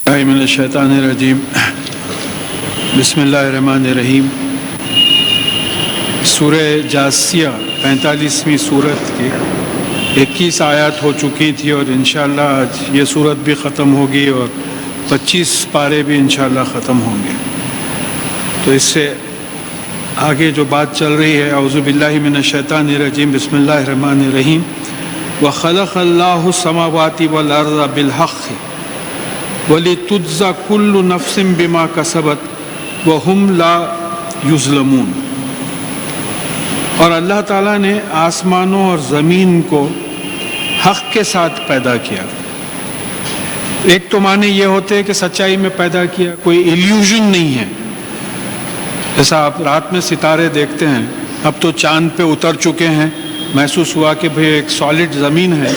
من الشیطان الرجیم بسم اللہ الرحمن الرحیم۔ سورہ جاثیہ 45ویں سورت کی 21 آیات ہو چکی تھی اور انشاءاللہ آج یہ سورت بھی ختم ہوگی اور 25 پارے بھی انشاءاللہ ختم ہوں گے۔ تو اس سے آگے جو بات چل رہی ہے، اعوذ باللہ من الشیطان الرجیم بسم اللہ الرحمن الرحیم۔ وَخَلَقَ اللَّهُ السَّمَاوَاتِ وَالْأَرْضَ بِالْحَقِّ وَلِتُجْزَى كُلُّ نَفْسٍ بِمَا كَسَبَتْ وَهُمْ لَا يُظْلَمُونَ۔ اور اللہ تعالیٰ نے آسمانوں اور زمین کو حق کے ساتھ پیدا کیا۔ ایک تو معنی یہ ہوتے ہیں کہ سچائی میں پیدا کیا، کوئی ایلیوژن نہیں ہے۔ جیسا آپ رات میں ستارے دیکھتے ہیں، اب تو چاند پہ اتر چکے ہیں، محسوس ہوا کہ بھئی ایک سالڈ زمین ہے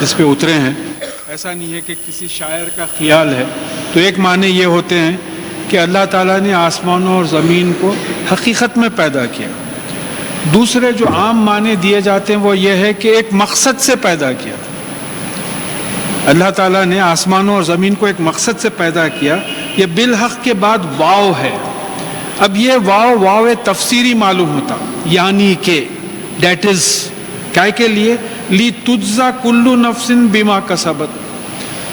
جس پہ اترے ہیں، ایسا نہیں ہے کہ کسی شاعر کا خیال ہے۔ تو ایک معنی یہ ہوتے ہیں کہ اللہ تعالیٰ نے آسمانوں اور زمین کو حقیقت میں پیدا کیا۔ دوسرے جو عام معنی دیے جاتے ہیں وہ یہ ہے کہ ایک مقصد سے پیدا کیا۔ اللہ تعالیٰ نے آسمانوں اور زمین کو ایک مقصد سے پیدا کیا۔ یہ بالحق کے بعد واو ہے۔ اب یہ واو تفسیری معلوم ہوتا، یعنی کہ دیٹ از کیا کے لیے لی تجزا کلو نفسن بما کسبت،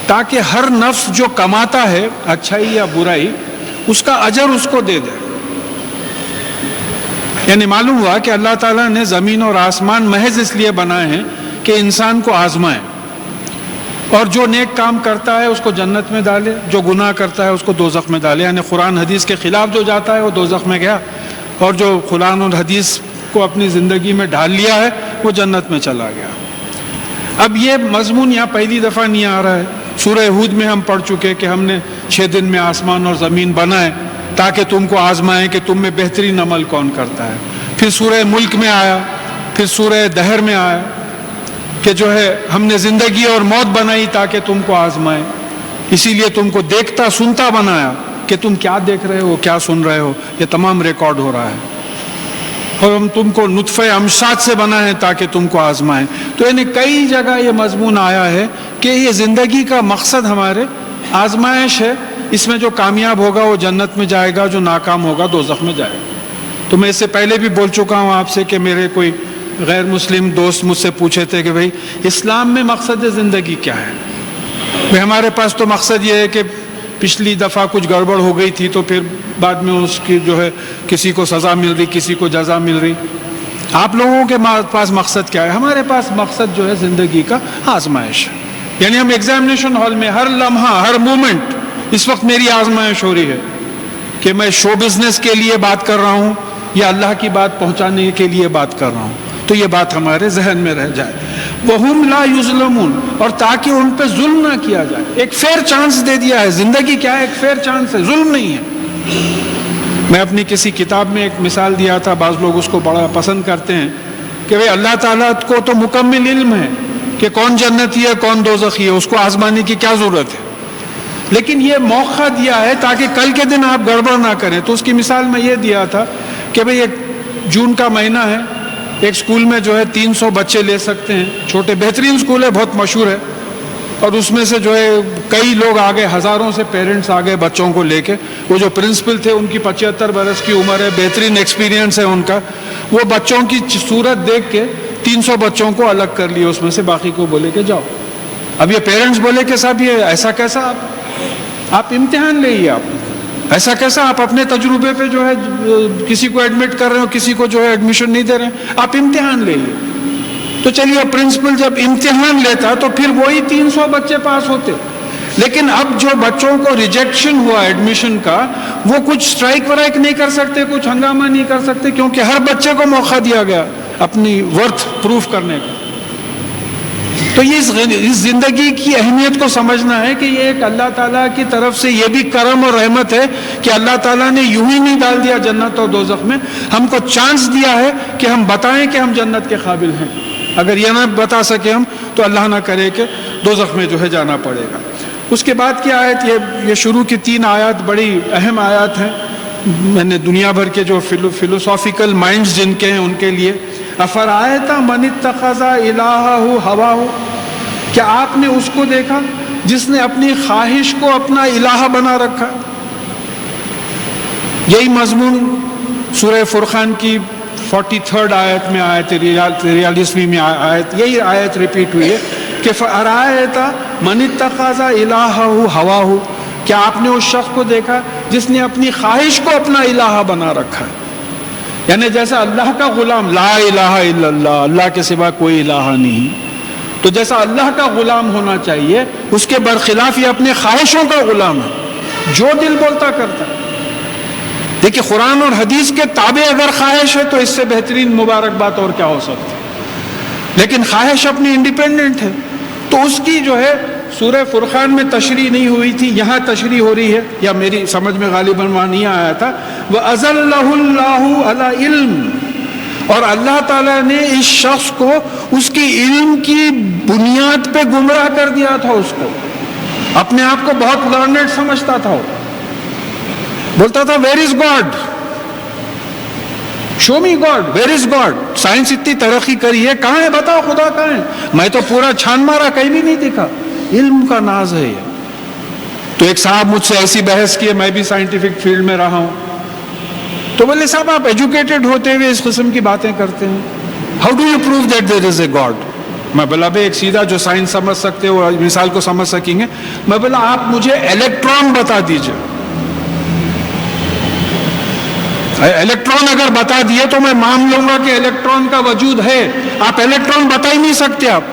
تاکہ ہر نفس جو کماتا ہے اچھائی یا برائی اس کا اجر اس کو دے دے۔ یعنی معلوم ہوا کہ اللہ تعالیٰ نے زمین اور آسمان محض اس لیے بنائے ہیں کہ انسان کو آزمائے، اور جو نیک کام کرتا ہے اس کو جنت میں ڈالے، جو گناہ کرتا ہے اس کو دوزخ میں ڈالے۔ یعنی قرآن حدیث کے خلاف جو جاتا ہے وہ دوزخ میں گیا، اور جو قرآن اور حدیث کو اپنی زندگی میں ڈال لیا ہے وہ جنت میں چلا گیا۔ اب یہ مضمون یہاں پہلی دفعہ نہیں آ رہا ہے۔ سورہ ہود میں ہم پڑھ چکے کہ ہم نے 6 دن میں آسمان اور زمین بنائے تاکہ تم کو آزمائیں کہ تم میں بہترین عمل کون کرتا ہے۔ پھر سورہ ملک میں آیا، پھر سورہ دہر میں آیا کہ جو ہے ہم نے زندگی اور موت بنائی تاکہ تم کو آزمائیں، اسی لیے تم کو دیکھتا سنتا بنایا کہ تم کیا دیکھ رہے ہو، کیا سن رہے ہو، یہ تمام ریکارڈ ہو رہا ہے۔ اور ہم تم کو نطفہ امشاج سے بنائے ہیں تاکہ تم کو آزمائیں۔ تو یعنی کئی جگہ یہ مضمون آیا ہے کہ یہ زندگی کا مقصد ہمارے آزمائش ہے، اس میں جو کامیاب ہوگا وہ جنت میں جائے گا، جو ناکام ہوگا دوزخ میں جائے گا۔ تو میں اس سے پہلے بھی بول چکا ہوں آپ سے کہ میرے کوئی غیر مسلم دوست مجھ سے پوچھے تھے کہ بھئی اسلام میں مقصد زندگی کیا ہے؟ بھئی ہمارے پاس تو مقصد یہ ہے کہ پچھلی دفعہ کچھ گڑبڑ ہو گئی تھی تو پھر بعد میں اس کی جو ہے کسی کو سزا مل رہی، کسی کو جزا مل رہی۔ آپ لوگوں کے پاس مقصد کیا ہے؟ ہمارے پاس مقصد جو ہے زندگی کا آزمائش ہے۔ یعنی ہم ایگزامینیشن ہال میں ہر لمحہ، ہر مومنٹ اس وقت میری آزمائش ہو رہی ہے کہ میں شو بزنس کے لیے بات کر رہا ہوں یا اللہ کی بات پہنچانے کے لیے بات کر رہا ہوں۔ تو یہ بات ہمارے ذہن میں رہ جائے۔ وَهُمْ لَا يُظْلَمُونَ، اور تاکہ ان پہ ظلم نہ کیا جائے۔ ایک فیئر چانس دے دیا ہے۔ زندگی کیا ہے؟ ایک فیئر چانس ہے، ظلم نہیں ہے۔ میں اپنی کسی کتاب میں ایک مثال دیا تھا، بعض لوگ اس کو بڑا پسند کرتے ہیں کہ بھئی اللہ تعالیٰ کو تو مکمل علم ہے کہ کون جنتی ہے کون دوزخی ہے، اس کو آزمانے کی کیا ضرورت ہے، لیکن یہ موقع دیا ہے تاکہ کل کے دن آپ گڑبڑ نہ کریں۔ تو اس کی مثال میں یہ دیا تھا کہ بھئی ایک جون کا مہینہ ہے، ایک سکول میں جو ہے 300 بچے لے سکتے ہیں، چھوٹے بہترین سکول ہے، بہت مشہور ہے، اور اس میں سے جو ہے کئی لوگ آگے، ہزاروں سے پیرنٹس آگے بچوں کو لے کے۔ وہ جو پرنسپل تھے ان کی 75 برس کی عمر ہے، بہترین ایکسپیرینس ہے ان کا۔ وہ بچوں کی صورت دیکھ کے 300 بچوں کو الگ کر لیا، اس میں سے باقی کو بولے کہ جاؤ۔ اب یہ پیرنٹس بولے کہ صاحب یہ ایسا کیسا، آپ امتحان لئیے، آپ ایسا کیسا، آپ اپنے تجربے پہ جو ہے کسی کو ایڈمٹ کر رہے ہو، کسی کو جو ہے ایڈمیشن نہیں دے رہے ہیں، آپ امتحان لئیے۔ تو چلیے پرنسپل جب امتحان لیتا تو پھر وہی 300 بچے پاس ہوتے، لیکن اب جو بچوں کو ریجیکشن ہوا ایڈمیشن کا، وہ کچھ اسٹرائک ورائک نہیں کر سکتے، کچھ ہنگامہ نہیں کر سکتے، کیونکہ ہر بچے کو موقع دیا گیا اپنی ورتھ پروف کرنے کا۔ تو یہ اس زندگی کی اہمیت کو سمجھنا ہے کہ یہ ایک اللہ تعالیٰ کی طرف سے یہ بھی کرم اور رحمت ہے کہ اللہ تعالیٰ نے یوں ہی نہیں ڈال دیا جنت اور دوزخ میں، ہم کو چانس دیا ہے کہ ہم بتائیں کہ ہم جنت کے قابل ہیں۔ اگر یہ نہ بتا سکے ہم تو اللہ نہ کرے کہ دوزخ میں جو ہے جانا پڑے گا۔ اس کے بعد کی آیت، یہ شروع کی 3 آیات بڑی اہم آیات ہیں۔ میں نے دنیا بھر کے جو فلوسافیکل مائنڈز جن کے ہیں ان کے لیے، افرأیت من اتخذ الہہ ہواہ، کیا آپ نے اس کو دیکھا جس نے اپنی خواہش کو اپنا الہ بنا رکھا. یہی مضمون سورہ فرقان کی 43rd آیت میں، آیت 43ویں میں آیت، یہی آیت ریپیٹ ہوئی ہے کہ فَأَرَأَيْتَ مَنِ اتَّخَذَ إِلَٰهَهُ هَوَاهُ، کیا آپ نے اس شخص کو دیکھا جس نے اپنی خواہش کو اپنا الہ بنا رکھا ہے؟ یعنی جیسا اللہ کا غلام، لا الہ الا اللہ، اللہ کے سوا کوئی الہ نہیں، تو جیسا اللہ کا غلام ہونا چاہیے اس کے برخلاف یہ اپنے خواہشوں کا غلام ہے، جو دل بولتا کرتا ہے. دیکھیں قرآن اور حدیث کے تابع اگر خواہش ہے تو اس سے بہترین مبارک بات اور کیا ہو سکتی ہے، لیکن خواہش اپنی انڈیپینڈنٹ ہے. تو اس کی جو ہے سورہ فرقان میں تشریح نہیں ہوئی تھی، یہاں تشریح ہو رہی ہے، یا میری سمجھ میں غالباً وہاں نہیں آیا تھا. وَأَذَلَّهُ اللَّهُ عَلَى عِلْمٍ، اور اللہ تعالیٰ نے اس شخص کو اس کی علم کی بنیاد پہ گمراہ کر دیا تھا. اس کو اپنے آپ کو بہت لرنڈ سمجھتا تھا، بولتا تھا where is God, show me God, where is God. Science اتنی ترقی کری ہے، کہاں ہے بتاؤ خدا کہاں ہے؟ میں تو پورا چھان مارا، کہیں بھی نہیں دکھا. علم کا ناز ہے یہ. تو ایک صاحب مجھ سے ایسی بحث کی، میں بھی سائنٹیفک فیلڈ میں رہا ہوں، تو بولے صاحب آپ ایجوکیٹڈ ہوتے ہوئے اس قسم کی باتیں کرتے ہیں، how do you prove that there is a God? میں بولا بھائی ایک سیدھا جو سائنس سمجھ سکتے ہو مثال کو سمجھ سکیں گے. میں بولا آپ مجھے الیکٹران بتا دیجئے، الیکٹران اگر بتا دیے تو میں مان لوں گا کہ الیکٹران کا وجود ہے. آپ الیکٹران بتا ہی نہیں سکتے، آپ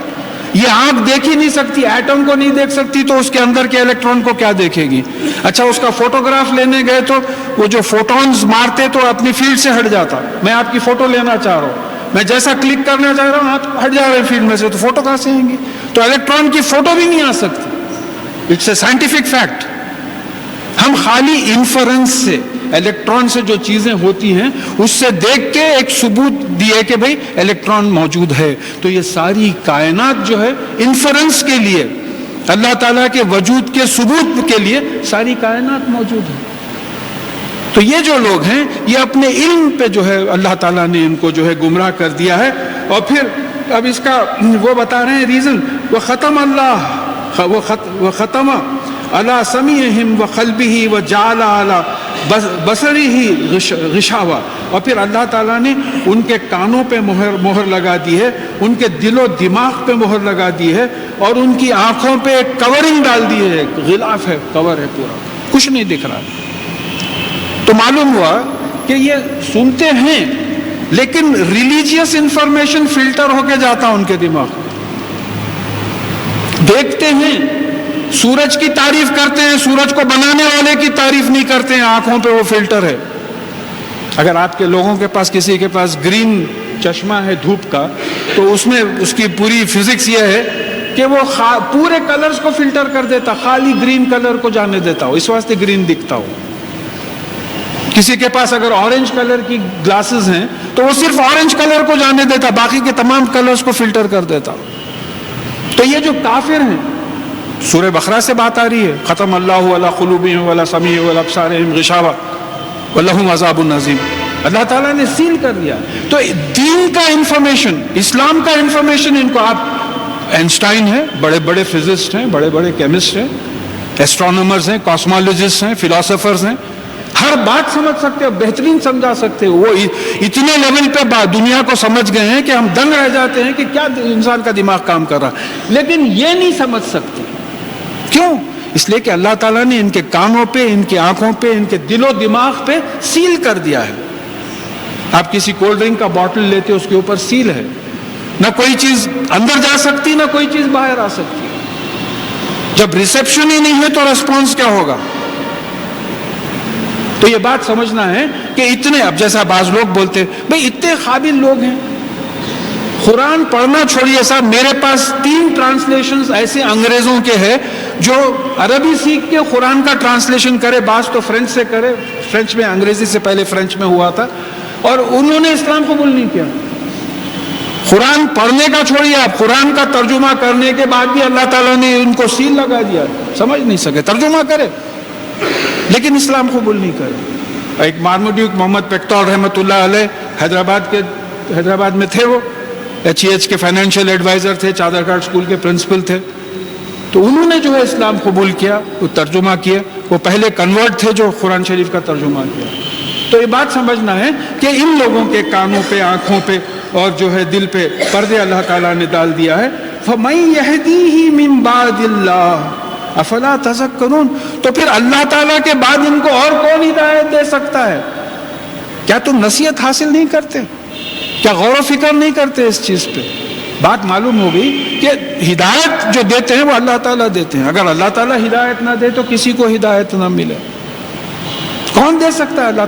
یہ آنکھ دیکھ ہی نہیں سکتی، ایٹم کو نہیں دیکھ سکتی، تو اس کے اندر کے الیکٹران کو کیا دیکھے گی؟ اچھا اس کا فوٹوگراف لینے گئے تو وہ جو فوٹونز مارتے تو اپنی فیلڈ سے ہٹ جاتا. میں آپ کی فوٹو لینا چاہ رہا ہوں، میں جیسا کلک کرنا چاہ رہا ہوں آپ ہٹ جا رہے ہیں فیلڈ میں سے، تو فوٹو کہاں سے آئیں گی؟ تو الیکٹران کی فوٹو بھی نہیں آ سکتی. It's a scientific fact. ہم خالی انفرنس سے، الیکٹران سے جو چیزیں ہوتی ہیں اس سے دیکھ کے ایک ثبوت دیے کہ بھئی الیکٹران موجود ہے. تو یہ ساری کائنات جو ہے انفرنس کے لیے، اللہ تعالیٰ کے وجود کے ثبوت کے لیے ساری کائنات موجود ہے. تو یہ جو لوگ ہیں یہ اپنے علم پہ جو ہے اللہ تعالیٰ نے ان کو جو ہے گمراہ کر دیا ہے. اور پھر اب اس کا وہ بتا رہے ہیں ریزن، وَخَتَمَ عَلَى سَمْعِهِمْ وَقَلْبِهِ وَجَعَلَ عَلَى بَصَرِهِ غِشَاوَةً، اور پھر اللہ تعالیٰ نے ان کے کانوں پہ مہر لگا دی ہے، ان کے دل و دماغ پہ مہر لگا دی ہے، اور ان کی آنکھوں پہ ایک کورنگ ڈال دی ہے، غلاف ہے، کور ہے، پورا کچھ نہیں دکھ رہا. تو معلوم ہوا کہ یہ سنتے ہیں لیکن ریلیجیس انفارمیشن فلٹر ہو کے جاتا ان کے دماغ میں. دیکھتے ہیں، سورج کی تعریف کرتے ہیں، سورج کو بنانے والے کی تعریف نہیں کرتے ہیں، آنکھوں پہ وہ فلٹر ہے. اگر آپ کے لوگوں کے پاس کسی کے پاس گرین چشمہ ہے دھوپ کا، تو اس میں اس کی پوری فزکس یہ ہے کہ وہ پورے کلرز کو فلٹر کر دیتا، خالی گرین کلر کو جانے دیتا ہو، اس واسطے گرین دکھتا ہو. کسی کے پاس اگر اورنج کلر کی گلاسز ہیں تو وہ صرف اورنج کلر کو جانے دیتا، باقی کے تمام کلرز کو فلٹر کر دیتا. تو یہ جو کافر ہیں، سورہ بقرہ سے بات آ رہی ہے، ختم اللہ علی قلوبہم وعلی سمعہم وعلی ابصارہم غشاوہ ولہم عذاب عظیم. اللہ تعالیٰ نے سیل کر دیا. تو دین کا انفارمیشن، اسلام کا انفارمیشن ان کو، آپ آئنسٹائن ہیں، بڑے بڑے فزسٹ ہیں، بڑے بڑے کیمسٹ ہیں، ایسٹرونومرز ہیں، کاسمولوجسٹ ہیں، فلاسفرز ہیں، ہر بات سمجھ سکتے ہیں، بہترین سمجھا سکتے ہیں. وہ اتنے لیول پہ دنیا کو سمجھ گئے ہیں کہ ہم دنگ رہ جاتے ہیں کہ کیا انسان کا دماغ کام کر رہا ہے. لیکن یہ نہیں سمجھ سکتے. کیوں؟ اس لیے کہ اللہ تعالیٰ نے ان کے کانوں پہ، ان کی آنکھوں پہ، ان کے دل و دماغ پہ سیل کر دیا ہے. آپ کسی کولڈ ڈرنک کا باٹل لیتے، اس کے اوپر سیل ہے، نہ کوئی چیز اندر جا سکتی، نہ کوئی چیز باہر آ سکتی. جب ریسیپشن ہی نہیں ہے تو ریسپانس کیا ہوگا؟ تو یہ بات سمجھنا ہے کہ اتنے، اب جیسا بعض لوگ بولتے بھئی اتنے قابل لوگ ہیں، قرآن پڑھنا چھوڑیے صاحب. میرے پاس 3 ٹرانسلیشنز ایسے انگریزوں کے ہیں جو عربی سیکھ کے قرآن کا ٹرانسلیشن کرے، بعض تو فرینچ سے کرے، فرینچ میں، انگریزی سے پہلے فرینچ میں ہوا تھا، اور انہوں نے اسلام قبول نہیں کیا. قرآن پڑھنے کا چھوڑیے آپ، قرآن کا ترجمہ کرنے کے بعد بھی اللہ تعالیٰ نے ان کو سیل لگا دیا، سمجھ نہیں سکے. ترجمہ کرے لیکن اسلام قبول نہیں کرے. ایک مارموڈیوک محمد پیکٹول رحمۃ اللہ علیہ حیدرآباد میں تھے، وہ HEH کے فائنینشیل ایڈوائزر تھے، چادر گھاٹ اسکول کے پرنسپل تھے. تو انہوں نے جو ہے اسلام قبول کیا، وہ ترجمہ کیا، وہ پہلے کنورٹ تھے جو قرآن شریف کا ترجمہ کیا. تو یہ بات سمجھنا ہے کہ ان لوگوں کے کانوں پہ، آنکھوں پہ اور جو ہے دل پہ پردے اللہ تعالیٰ نے ڈال دیا ہے. فَمَن يَهْدِيهِ مِن بَعْدِ اللَّهِ أَفَلَا تَذَكَّرُونَ. تو پھر اللہ تعالیٰ کے بعد ان کو اور کون ہدایت دے سکتا ہے؟ کیا تم نصیحت حاصل نہیں کرتے؟ کیا غور و فکر نہیں کرتے اس چیز پہ؟ بات معلوم ہو گئی کہ ہدایت جو دیتے ہیں وہ اللہ تعالیٰ دیتے ہیں. اگر اللہ تعالیٰ ہدایت نہ دے تو کسی کو ہدایت نہ ملے. کون دے سکتا ہے؟ اللہ